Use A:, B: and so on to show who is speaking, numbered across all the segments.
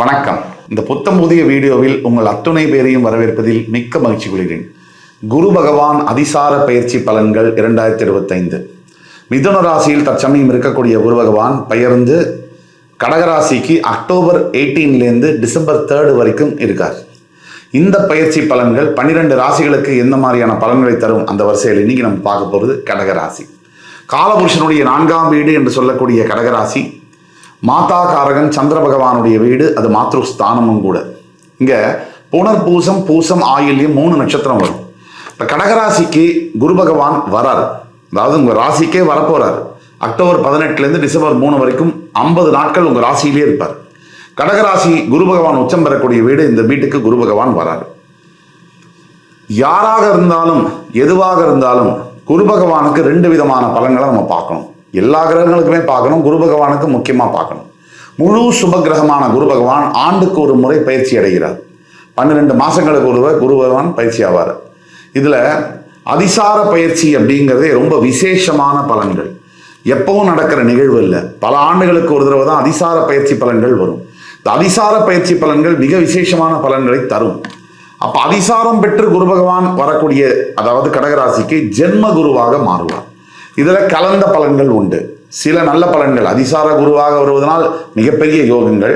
A: வணக்கம். இந்த புத்தம் புதிய வீடியோவில் உங்கள் அத்துணை பேரையும் வரவேற்பதில் மிக்க மகிழ்ச்சி கொள்கிறேன். குரு பகவான் அதிசார பயிற்சி பலன்கள் 2025. மிதுன ராசியில் தற்சமயம் இருக்கக்கூடிய குரு பகவான் பெயர்ந்து கடகராசிக்கு அக்டோபர் 18 டிசம்பர் 3 வரைக்கும் இருக்கார். இந்த பயிற்சி பலன்கள் 12 ராசிகளுக்கு எந்த மாதிரியான பலன்களை தரும் அந்த வரிசையில் இன்னைக்கு நம்ம பார்க்க போகிறது கடகராசி. காலபுருஷனுடைய 4ஆம் வீடு என்று சொல்லக்கூடிய கடகராசி மாதா காரகன் சந்திர பகவானுடைய வீடு, அது மாத்ருஸ்தானமும் கூட. இங்கே புனர்பூசம் பூசம் ஆயில்யம் 3 நட்சத்திரம் வரும். இப்போ கடகராசிக்கு குரு பகவான் வரார், அதாவது உங்கள் ராசிக்கே வரப்போறார். அக்டோபர் 18 டிசம்பர் 3 வரைக்கும் 50 நாட்கள் உங்கள் ராசியிலே இருப்பார். கடகராசி குரு பகவான் உச்சம் பெறக்கூடிய வீடு. இந்த வீட்டுக்கு குரு பகவான் வரார். யாராக இருந்தாலும் எதுவாக இருந்தாலும் குரு பகவானுக்கு 2 விதமான பலன்களை நம்ம பார்க்கணும். எல்லா கிரகங்களுக்குமே பார்க்கணும், குரு பகவானுக்கு முக்கியமாக பார்க்கணும். முழு சுப கிரகமான குரு பகவான் ஆண்டுக்கு ஒரு முறை பயிற்சி அடைகிறார். 12 மாதங்களுக்கு ஒருவர் குரு பகவான் பயிற்சி ஆவார். இதில் அதிசார பயிற்சி அப்படிங்கிறதே ரொம்ப விசேஷமான பலன்கள். எப்பவும் நடக்கிற நிகழ்வு இல்லை, பல ஆண்டுகளுக்கு ஒரு தடவை தான் அதிசார பயிற்சி பலன்கள் வரும். இந்த அதிசார பயிற்சி பலன்கள் மிக விசேஷமான பலன்களை தரும். அப்போ அதிசாரம் பெற்று குரு பகவான் வரக்கூடிய, அதாவது கடகராசிக்கு ஜென்ம குருவாக மாறுவார். இதில் கலந்த பலன்கள் உண்டு. சில நல்ல பலன்கள், அதிசார குருவாக வருவதனால் மிகப்பெரிய யோகங்கள்,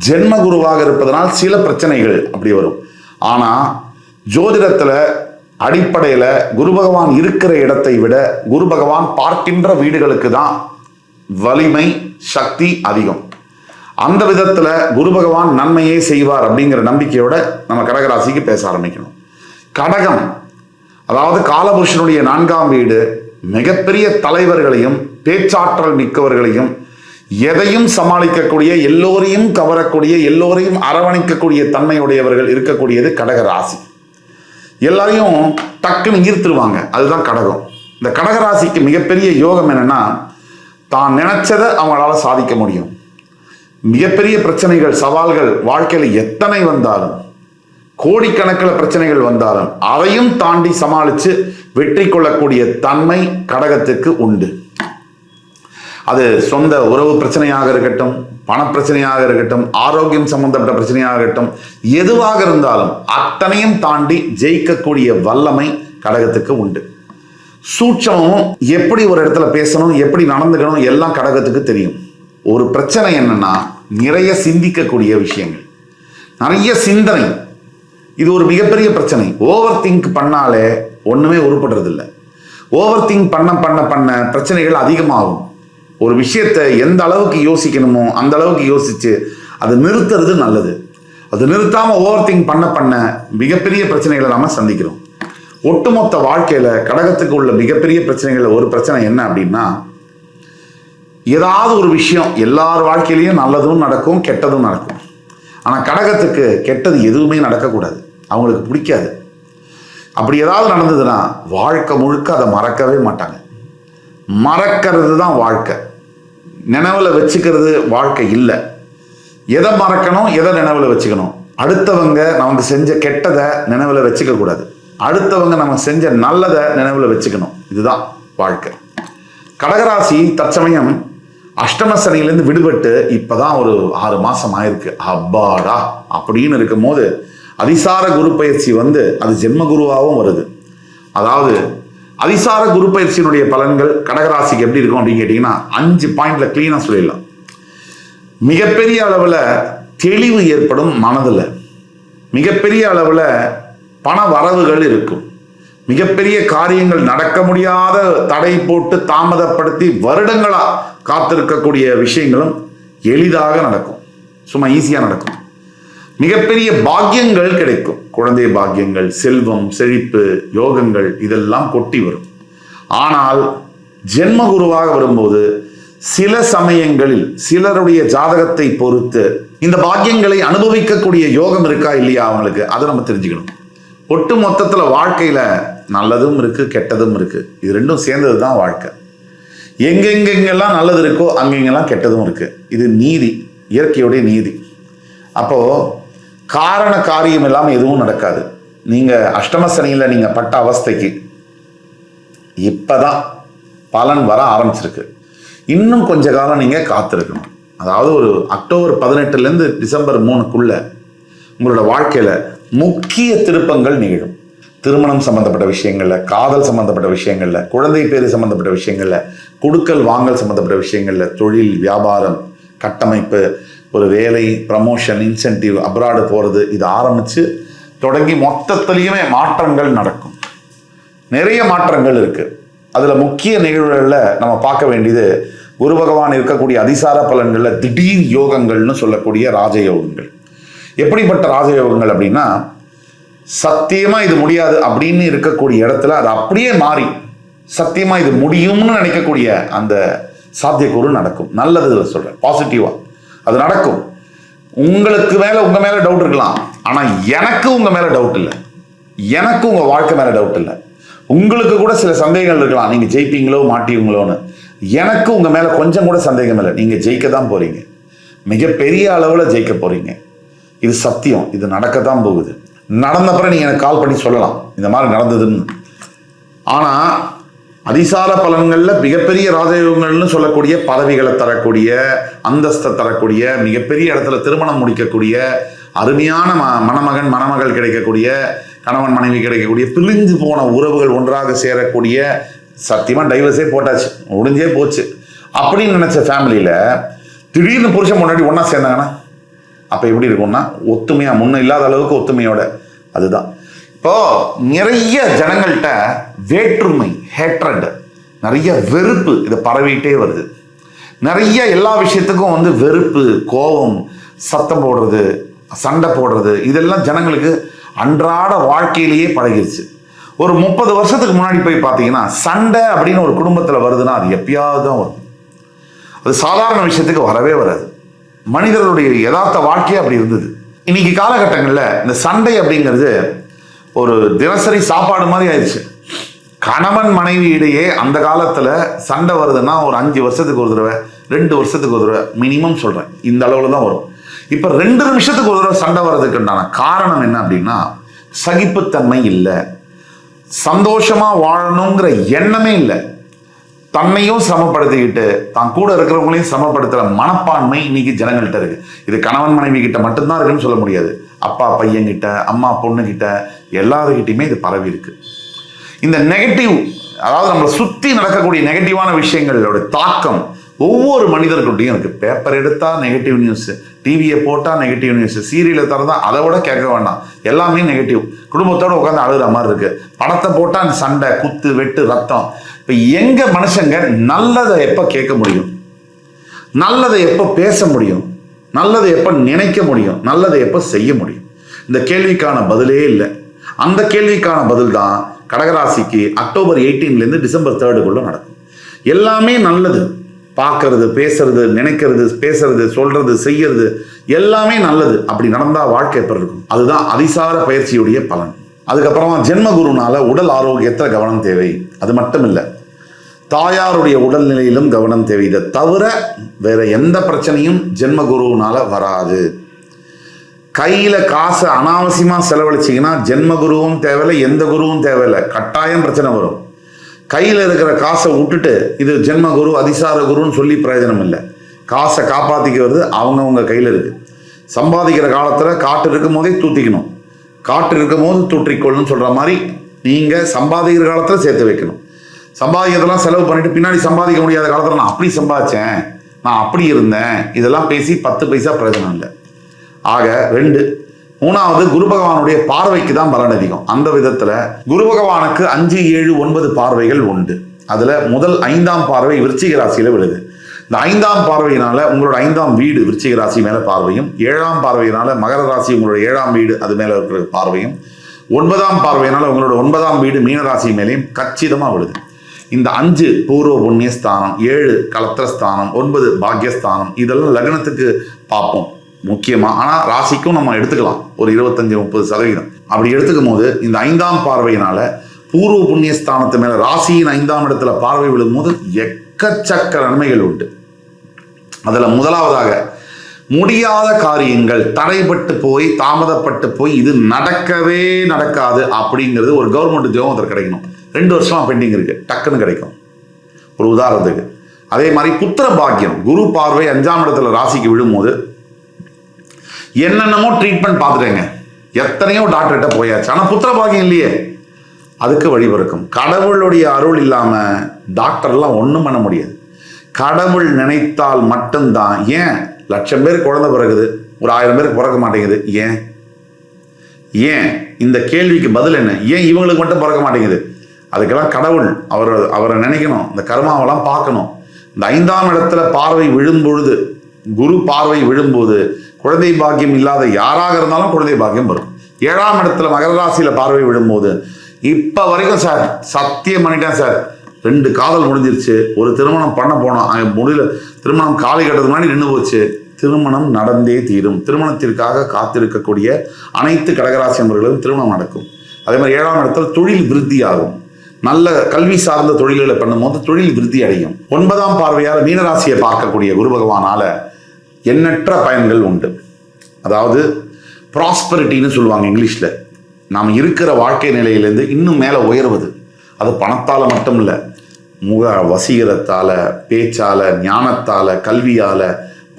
A: ஜென்ம குருவாக இருப்பதனால் சில பிரச்சனைகள் அப்படி வரும். ஆனால் ஜோதிடத்தில் அடிப்படையில் குரு பகவான் இருக்கிற இடத்தை விட குரு பகவான் பார்க்கின்ற வீடுகளுக்கு தான் வலிமை சக்தி அதிகம். அந்த விதத்தில் குரு பகவான் நன்மையே செய்வார் அப்படிங்கிற நம்பிக்கையோட நம்ம கடகராசிக்கு பேச ஆரம்பிக்கணும். கடகம், அதாவது காலபுருஷனுடைய 4ஆம் வீடு, மிகப்பெரிய தலைவர்களையும் பேச்சாற்றல் மிக்கவர்களையும் எதையும் சமாளிக்கக்கூடிய, எல்லோரையும் கவரக்கூடிய, எல்லோரையும் அரவணைக்கக்கூடிய தன்மையுடையவர்கள் இருக்கக்கூடியது கடகராசி. எல்லாரையும் டக்குன்னு ஈர்த்துருவாங்க, அதுதான் கடகம். இந்த கடகராசிக்கு மிகப்பெரிய யோகம் என்னன்னா, தான் நினைச்சதை அவங்களால சாதிக்க முடியும். மிகப்பெரிய பிரச்சனைகள் சவால்கள் வாழ்க்கையில் எத்தனை வந்தாலும், கோடிக்கணக்கில் பிரச்சனைகள் வந்தாலும் அதையும் தாண்டி சமாளித்து வெற்றி கொள்ளக்கூடிய தன்மை கடகத்துக்கு உண்டு. அது சொந்த உறவு பிரச்சனையாக இருக்கட்டும், பணப்பிரச்சனையாக இருக்கட்டும், ஆரோக்கியம் சம்பந்தப்பட்ட பிரச்சனையாக இருக்கட்டும், எதுவாக இருந்தாலும் அத்தனையும் தாண்டி ஜெயிக்கக்கூடிய வல்லமை கடகத்துக்கு உண்டு. சூட்சமும் எப்படி ஒரு இடத்துல பேசணும், எப்படி நடந்துக்கணும் எல்லாம் கடகத்துக்கு தெரியும். ஒரு பிரச்சனை என்னன்னா, நிறைய சிந்திக்கக்கூடிய விஷயங்கள், நிறைய சிந்தனை. இது ஒரு மிகப்பெரிய பிரச்சனை. ஓவர் திங்க் பண்ணாலே ஒண்ணுமே உருப்படுறது இல்லை. ஓவர் திங்க் பண்ண பண்ண பண்ண பிரச்சனைகள் அதிகமாகும். ஒரு விஷயத்தை எந்த அளவுக்கு யோசிக்கணுமோ அந்த அளவுக்கு யோசிச்சு அது நிறுத்துறது நல்லது. அது நிறுத்தாம ஓவர் திங்க் பண்ண பண்ண மிகப்பெரிய பிரச்சனைகளை நாம சந்திக்கிறோம். ஒட்டுமொத்த வாழ்க்கையில கடகத்துக்கு உள்ள மிகப்பெரிய பிரச்சனைகள் ஒரு பிரச்சனை என்ன அப்படின்னா, ஏதாவது ஒரு விஷயம் எல்லார் வாழ்க்கையிலையும் நல்லதும் நடக்கும் கெட்டதும் நடக்கும். ஆனால் கடகத்துக்கு கெட்டது எதுவுமே நடக்கக்கூடாது, அவங்களுக்கு பிடிக்காது. அப்படி ஏதாவது நடந்ததுன்னா வாழ்க்கை முழுக்க அதை மறக்கவே மாட்டாங்க. மறக்கிறது தான் வாழ்க்கை, நினைவில் வச்சுக்கிறது வாழ்க்கை இல்லை. எதை மறக்கணும், எதை நினைவில் வச்சுக்கணும்? அடுத்தவங்க நமக்கு செஞ்ச கெட்டதை நினைவில் வச்சுக்க கூடாது, அடுத்தவங்க நம்ம செஞ்ச நல்லதை நினைவில் வச்சுக்கணும். இதுதான் வாழ்க்கை. கடகராசி தற்சமயம் அஷ்டம சனியிலேருந்து விடுபட்டு இப்போதான் ஒரு 6 மாதம் ஆயிருக்கு. அப்பாடா அப்படின்னு இருக்கும் போது அதிசார குரு பயிற்சி வந்து அது ஜென்ம குருவாகவும் வருது. அதாவது அதிசார குரு பயிற்சியினுடைய பலன்கள் கடகராசிக்கு எப்படி இருக்கும் அப்படின்னு கேட்டிங்கன்னா 5 பாயிண்ட்ல கிளீனாக சொல்லிடலாம். மிகப்பெரிய அளவில் தெளிவு ஏற்படும் மனதில், மிகப்பெரிய அளவில் பண வரவுகள் இருக்கும், மிகப்பெரிய காரியங்கள் நடக்க முடியாத தடை போட்டு தாமதப்படுத்தி வருடங்களா காத்திருக்கக்கூடிய விஷயங்களும் எளிதாக நடக்கும், சும்மா ஈஸியாக நடக்கும். மிகப்பெரிய பாக்கியங்கள் கிடைக்கும், குழந்தை பாக்கியங்கள், செல்வம் செழிப்பு யோகங்கள் இதெல்லாம் கொட்டி வரும். ஆனால் ஜென்ம குருவாக வரும்போது சில சமயங்களில் சிலருடைய ஜாதகத்தை பொறுத்து இந்த பாக்கியங்களை அனுபவிக்கக்கூடிய யோகம் இருக்கா இல்லையா அவங்களுக்கு, அதை நம்ம தெரிஞ்சுக்கணும். ஒட்டு மொத்தத்தில் வாழ்க்கையில் நல்லதும் இருக்கு கெட்டதும் இருக்கு, இது ரெண்டும் சேர்ந்தது தான் வாழ்க்கை. எங்கெங்கெங்கெல்லாம் நல்லது இருக்கோ அங்கெங்கெல்லாம் கெட்டதும் இருக்கு. இது நீதி, இயற்கையுடைய நீதி. அப்போ காரண காரியம் இல்லாமல் எதுவும் நடக்காது. நீங்க அஷ்டம சனியில் நீங்க பட்ட அவஸ்தைக்கு இப்பதான் பலன் வர ஆரம்பிச்சிருக்கு. இன்னும் கொஞ்ச காலம் நீங்க காத்திருக்கணும். அதாவது ஒரு அக்டோபர் 18 டிசம்பர் 3க்குள்ள உங்களோட வாழ்க்கையில முக்கிய திருப்பங்கள் நிகழும். திருமணம் சம்பந்தப்பட்ட விஷயங்கள்ல, காதல் சம்பந்தப்பட்ட விஷயங்கள்ல, குழந்தை பேரு சம்பந்தப்பட்ட விஷயங்கள்ல, கொடுக்கல் வாங்கல் சம்பந்தப்பட்ட விஷயங்கள்ல, தொழில், வியாபாரம், கட்டமைப்பு, ஒரு வேலை, ப்ரமோஷன், இன்சென்டிவ், அப்ராடு போறது, இது ஆரம்பிச்சு தொடங்கி மொத்தத்திலையுமே மாற்றங்கள் நடக்கும். நிறைய மாற்றங்கள் இருக்கு. அதுல முக்கிய நிகழ்வுகள்ல நம்ம பார்க்க வேண்டியது குரு பகவான் இருக்கக்கூடிய அதிசார பலன்கள்ல திடீர் யோகங்கள்னு சொல்லக்கூடிய ராஜயோகங்கள். எப்படிப்பட்ட ராஜயோகங்கள் அப்படின்னா, சத்தியமா இது முடியாது அப்படின்னு இருக்கக்கூடிய இடத்துல அது அப்படியே மாறி சத்தியமா இது முடியும்னு நினைக்கக்கூடிய அந்த சாத்தியக்கூறு நடக்கும். நல்லது சொல்றேன், பாசிட்டிவா அது நடக்கும். உங்களுக்கு மேல உங்க மேல டவுட் இருக்கலாம், ஆனா எனக்கு உங்க மேல டவுட் இல்லை, எனக்கு உங்க வாழ்க்கை மேல டவுட் இல்லை. உங்களுக்கு கூட சில சந்தேகங்கள் இருக்கலாம், நீங்க ஜெயிப்பீங்களோ மாட்டீங்களோன்னு. எனக்கு உங்க மேல கொஞ்சம் கூட சந்தேகம் இல்லை, நீங்க ஜெயிக்க தான் போறீங்க, மிகப்பெரிய அளவுல ஜெயிக்க போறீங்க. இது சத்தியம், இது நடக்கத்தான் போகுது. நடந்தப்பறம் நீங்க எனக்கு கால் பண்ணி சொல்லலாம் இந்த மாதிரி நடந்ததுன்னு. ஆனா அதிசார பலன்கள்ல மிகப்பெரிய ராஜயோகங்கள்னு சொல்லக்கூடிய பதவிகளை தரக்கூடிய, அந்தஸ்தை தரக்கூடிய, மிகப்பெரிய இடத்துல திருமணம் முடிக்கக்கூடிய, அருமையான மணமகன் மணமகள் கிடைக்கக்கூடிய, கணவன் மனைவி கிடைக்கக்கூடிய, பிரிஞ்சு போன உறவுகள் ஒன்றாக சேரக்கூடிய, சத்தியமா டைவர்ஸே போட்டாச்சு, முடிஞ்சே போச்சு அப்படின்னு நினைச்ச ஃபேமிலியில திடீர்னு புருஷன் முன்னாடி ஒன்னா சேர்ந்தாங்கன்னா அப்ப எப்படி இருக்கும்னா, ஒத்துமையா, முன்ன இல்லாத அளவுக்கு ஒத்துமையோட. அதுதான் இப்போ நிறைய ஜனங்கள்கிட்ட வேற்றுமை, ஹேட்ரட், நிறைய வெறுப்பு இதை பரவிட்டே வருது. நிறைய எல்லா விஷயத்துக்கும் வெறுப்பு, கோபம், சத்தம் போடுறது, சண்டை போடுறது, இதெல்லாம் ஜனங்களுக்கு அன்றாட வாழ்க்கையிலேயே பழகிருச்சு. ஒரு 30 வருஷத்துக்கு முன்னாடி போய் பார்த்தீங்கன்னா சண்டை அப்படின்னு ஒரு குடும்பத்தில் வருதுன்னா அது எப்பயாவது தான் வரும். அது சாதாரண விஷயத்துக்கு வரவே வராது. மனிதர்களுடைய யதார்த்த வாழ்க்கையே அப்படி இருந்தது. இன்னைக்கு காலகட்டங்களில் இந்த சண்டை அப்படிங்கிறது ஒரு தினசரி சாப்பாடு மாதிரி ஆயிடுச்சு. கணவன் மனைவி இடையே அந்த காலத்துல சண்டை வருதுன்னா ஒரு 5 வருஷத்துக்கு ஒரு தடவை, 2 வருஷத்துக்கு ஒரு தடவை மினிமம் சொல்றேன், இந்த அளவுல தான் வரும். இப்ப 2 நிமிஷத்துக்கு ஒரு தடவை சண்டை வர்றதுக்குண்டான காரணம் என்ன அப்படின்னா, சகிப்புத்தன்மை இல்லை, சந்தோஷமா வாழணுங்கிற எண்ணமே இல்லை, தன்னையும் சிரமப்படுத்திக்கிட்டு தான் கூட இருக்கிறவங்களையும் சிரமப்படுத்துற மனப்பான்மை இன்னைக்கு ஜனங்கள்கிட்ட இருக்கு. இது கணவன் மனைவி கிட்ட மட்டும்தான் இருக்குன்னு சொல்ல முடியாது. அப்பா பையன்கிட்ட, அம்மா பொண்ணுகிட்ட, எல்லாருக்கிட்டையுமே இது பரவி இருக்கு. இந்த நெகட்டிவ், அதாவது நம்மளை சுத்தி நடக்கக்கூடிய நெகட்டிவான விஷயங்களோட தாக்கம் ஒவ்வொரு மனிதர்கிட்டையும் இருக்கு. பேப்பர் எடுத்தா நெகட்டிவ் நியூஸ், டிவியை போட்டா நெகட்டிவ் நியூஸ், சீரியலை திறந்தா அதை விட கேட்க வேண்டாம், எல்லாமே நெகட்டிவ். குடும்பத்தோட உட்காந்து அழுகிற மாதிரி இருக்கு. படத்தை போட்டா சண்டை, குத்து, வெட்டு, ரத்தம். இப்ப எங்க மனுஷங்க நல்லதை எப்ப கேட்க முடியும், நல்லதை எப்ப பேச முடியும், நல்லதை எப்ப நினைக்க முடியும், நல்லதை எப்ப செய்ய முடியும்? இந்த கேள்விக்கான பதிலே இல்லை. அந்த கேள்விக்கான பதில் தான் கடகராசிக்கு அக்டோபர் 18 டிசம்பர் 3 நடக்கும். எல்லாமே நல்லது, பார்க்கறது, பேசுறது, நினைக்கிறது, பேசுறது, சொல்றது, செய்யறது எல்லாமே நல்லது. அப்படி நடந்தா வாழ்க்கை எப்படி இருக்கும்? அதுதான் அதிசார பயிற்சியுடைய பலன். அதுக்கப்புறமா ஜென்ம குருனால உடல் ஆரோக்கியத்தில் கவனம் தேவை. அது மட்டும் இல்லை, தாயாருடைய உடல்நிலையிலும் கவனம் தேவை. இதை தவிர வேற எந்த பிரச்சனையும் ஜென்ம குருனால வராது. கையில காசை அனாவசியமா செலவழிச்சிங்கன்னா ஜென்ம குருவும் தேவையில்லை, எந்த குருவும் தேவையில்லை, கட்டாயம் பிரச்சனை வரும். கையில் இருக்கிற காசை விட்டுட்டு இது ஜென்ம குரு அதிசார குருன்னு சொல்லி பிரயோஜனம் இல்லை. காசை காப்பாற்றிக்கிறது அவங்கவுங்க கையில் இருக்கு. சம்பாதிக்கிற காலத்தில் காட்டு இருக்கும் போதே தூத்திக்கணும், காட்டு இருக்கும் போது தூற்றிக்கொள்ளுன்னு சொல்ற மாதிரி நீங்க சம்பாதிக்கிற காலத்தில் சேர்த்து வைக்கணும். சம்பாதிக்கிறதெல்லாம் செலவு பண்ணிட்டு பின்னாடி சம்பாதிக்க முடியாத காலத்தில் நான் அப்படி சம்பாதிச்சேன், நான் அப்படி இருந்தேன், இதெல்லாம் பேசி 10 பைசா பிரயோஜனம் இல்லை. ஆக 2. 3வது, குரு பகவானுடைய பார்வைக்கு தான் பலன் அதிகம். அந்த விதத்துல குரு பகவானுக்கு 5, 7, 9 பார்வைகள் உண்டு. அதுல முதல் 5ஆம் பார்வை விருச்சிக ராசியில விழுது. இந்த 5ஆம் பார்வையினால உங்களோட 5ஆம் வீடு விருச்சிக ராசி மேல பார்வையும், 7ஆம் பார்வையினால மகர ராசி உங்களோட 7ஆம் வீடு அது மேல இருக்கிற பார்வையும், 9ஆம் பார்வையினால உங்களோட 9ஆம் வீடு மீன ராசி மேலேயும் கச்சிதமா விழுது. இந்த 5 பூர்வ புண்ணியஸ்தானம், 7 கலத்திரஸ்தானம், 9 பாக்யஸ்தானம், இதெல்லாம் லக்னத்துக்கு பார்ப்போம் முக்கியமா. ஆனா ராசிக்கும் நம்ம எடுத்துக்கலாம் ஒரு 25-30%. அப்படி எடுத்துக்கும் போது இந்த 5ஆம் பார்வையினால பூர்வ புண்ணியஸ்தானத்து மேல ராசியின் 5ஆம் இடத்துல பார்வை விழும் போது எக்கச்சக்க நன்மைகள் உண்டு. அதுல முதலாவதாக, முடியாத காரியங்கள் தடைப்பட்டு போய், தாமதப்பட்டு போய், இது நடக்கவே நடக்காது அப்படிங்கிறது ஒரு கவர்மெண்ட் ஜாப் கிடைக்கணும். 2 வருஷமா பெண்டிங் இருக்கு, டக்குன்னு கிடைக்கும். ஒரு உதாரணத்துக்கு அதே மாதிரி புத்திர பாக்கியம், குரு பார்வை 5ஆம் இடத்துல ராசிக்கு விழும்போது என்னென்னமோ ட்ரீட்மெண்ட் பார்த்துட்டேங்க, எத்தனையோ டாக்டர்கிட்ட போயாச்சு, ஆனால் புத்திர பாக்கியம் இல்லையே. அதுக்கு வழிபிறக்கும். கடவுளுடைய அருள் இல்லாம டாக்டர்லாம் ஒன்றும் பண்ண முடியாது. கடவுள் நினைத்தால் மட்டும்தான். ஏன் 1,00,000 பேர் குழந்தை பிறகுது, ஒரு 1000 பேருக்கு பிறக்க மாட்டேங்குது? ஏன் இந்த கேள்விக்கு பதில் என்ன? ஏன் இவங்களுக்கு மட்டும் பிறக்க மாட்டேங்குது? அதுக்கெல்லாம் கடவுள் அவரை நினைக்கணும், இந்த கர்மாவெல்லாம் பார்க்கணும். இந்த 5ஆம் இடத்துல பார்வை விழும்பொழுது, குரு பார்வை விழும்போது குழந்தை பாக்கியம் இல்லாத யாராக இருந்தாலும் குழந்தை பாக்கியம் வரும். 7ஆம் இடத்துல மகர ராசியில பார்வை விழும்போது, இப்ப வரைக்கும் சார் சத்தியம் பண்ணிட்டேன் சார், 2 காதல் முடிஞ்சிருச்சு, ஒரு திருமணம் பண்ண போனோம், முடியல, திருமணம் காலை கட்டதுக்கு முன்னாடி நின்று போச்சு, திருமணம் நடந்தே தீரும். திருமணத்திற்காக காத்திருக்கக்கூடிய அனைத்து கடகராசி நபர்களும் திருமணம் நடக்கும். அதே மாதிரி 7ஆம் இடத்துல தொழில் விருத்தி ஆகும். நல்ல கல்வி சார்ந்த தொழில்களை பண்ணும்போது தொழில் விருத்தி அடையும். 9ஆம் பார்வையால் மீனராசியை பார்க்கக்கூடிய குரு பகவானால எண்ணற்ற பயன்கள் உண்டு. அதாவது ப்ராஸ்பரிட்டின்னு சொல்லுவாங்க இங்கிலீஷ்ல. நாம் இருக்கிற வாழ்க்கை நிலையிலேருந்து இன்னும் மேலே உயர்வது. அது பணத்தால் மட்டும் இல்லை, முக வசீகரத்தால், பேச்சால், ஞானத்தால், கல்வியால்,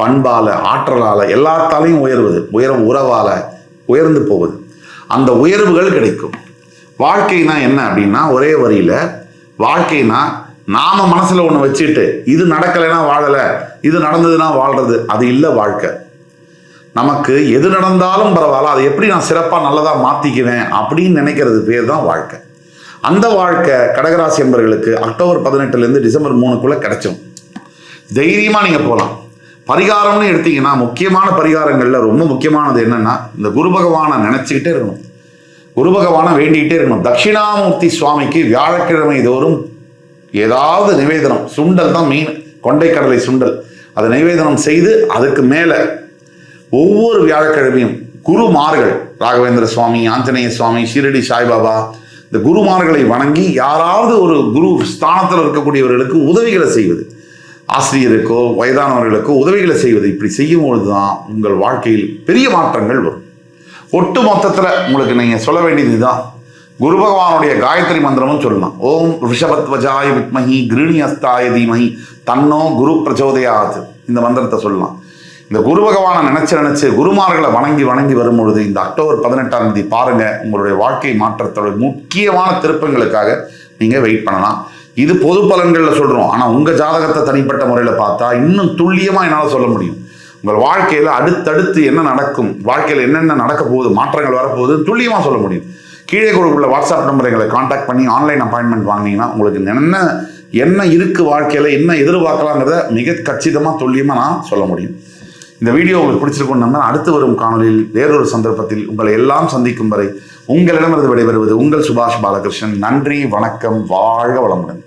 A: பண்பால், ஆற்றலால், எல்லாத்தாலையும் உயர்வது. உறவால் உயர்ந்து போவது. அந்த உயர்வுகள் கிடைக்கும். வாழ்க்கைனா என்ன அப்படின்னா, ஒரே வரியில வாழ்க்கைனா நாம மனசுல ஒன்று வச்சுட்டு இது நடக்கலைன்னா வாழலை, இது நடந்ததுன்னா வாழ்றது, அது இல்லை வாழ்க்கை. நமக்கு எது நடந்தாலும் பரவாயில்ல, அதை எப்படி நான் சிறப்பாக நல்லதாக மாற்றிக்குவேன் அப்படின்னு நினைக்கிறது பேர் தான் வாழ்க்கை. அந்த வாழ்க்கை கடகராசி என்பவர்களுக்கு அக்டோபர் 18 டிசம்பர் 3 கிடைச்சும். தைரியமாக நீங்கள் போகலாம். பரிகாரம்னு எடுத்தீங்கன்னா முக்கியமான பரிகாரங்களில் ரொம்ப முக்கியமானது என்னன்னா, இந்த குரு பகவானை நினச்சிக்கிட்டே இருக்கணும், குரு பகவானை வேண்டிக்கிட்டே இருக்கணும். தட்சிணாமூர்த்தி சுவாமிக்கு வியாழக்கிழமை தோறும் ஏதாவது நிவேதனம், சுண்டல் தான் மெயின், கொண்டைக்கடலை சுண்டல், அதை நிவேதனம் செய்து அதுக்கு மேலே ஒவ்வொரு வியாழக்கிழமையும் குருமார்கள், ராகவேந்திர சுவாமி, ஆஞ்சநேய சுவாமி, ஷீரடி சாய்பாபா, இந்த குருமார்களை வணங்கி யாராவது ஒரு குரு ஸ்தானத்தில் இருக்கக்கூடியவர்களுக்கு உதவிகளை செய்வது, ஆசிரியருக்கோ வயதானவர்களுக்கோ உதவிகளை செய்வது, இப்படி செய்யும் பொழுதுதான் உங்கள் வாழ்க்கையில் பெரிய மாற்றங்கள் வரும். ஒட்டு மொத்தத்தில் உங்களுக்கு நீங்கள் சொல்ல வேண்டியது தான், குரு பகவானுடைய காயத்ரி மந்திரமும் சொல்லலாம். ஓம் ரிஷபத்வஜாய வித்மஹி கிருணி அஸ்தாய தீமஹி தன்னோ குரு பிரச்சோதயாத். இந்த மந்திரத்தை சொல்லலாம். இந்த குரு பகவானை நினைச்சு குருமார்களை வணங்கி வரும்பொழுது இந்த அக்டோபர் 18 பாருங்க, உங்களுடைய வாழ்க்கை மாற்றத்தோட முக்கியமான திருப்பங்களுக்காக நீங்க வெயிட் பண்ணலாம். இது பொது பலன்கள்ல சொல்றோம், ஆனா உங்க ஜாதகத்தை தனிப்பட்ட முறையில பார்த்தா இன்னும் துல்லியமா என்னால் சொல்ல முடியும். உங்கள் வாழ்க்கையில அடுத்தடுத்து என்ன நடக்கும், வாழ்க்கையில என்னென்ன நடக்க போகுது, மாற்றங்கள் வரப்போகுது துல்லியமா சொல்ல முடியும். கீழே கொடுக்குள்ள வாட்ஸ்அப் நம்பர் எங்களை கான்டாக்ட் பண்ணி ஆன்லைன் அப்பாயின்மெண்ட் வாங்கினீங்கன்னா உங்களுக்கு என்ன இருக்கு, வாழ்க்கையில என்ன எதிர்பார்க்கலாங்கிறத மிக கச்சிதமா துல்லியமா நான் சொல்ல முடியும். இந்த வீடியோ உங்களுக்கு பிடிச்சிருக்கும் நம்ம அடுத்து வரும் காணொலியில் வேறொரு சந்தர்ப்பத்தில் உங்களை எல்லாம் சந்திக்கும் வரை உங்களிடமிருந்து விடைபெறுவது உங்கள் சுபாஷ் பாலகிருஷ்ணன். நன்றி, வணக்கம், வாழ்க வளமுடன்.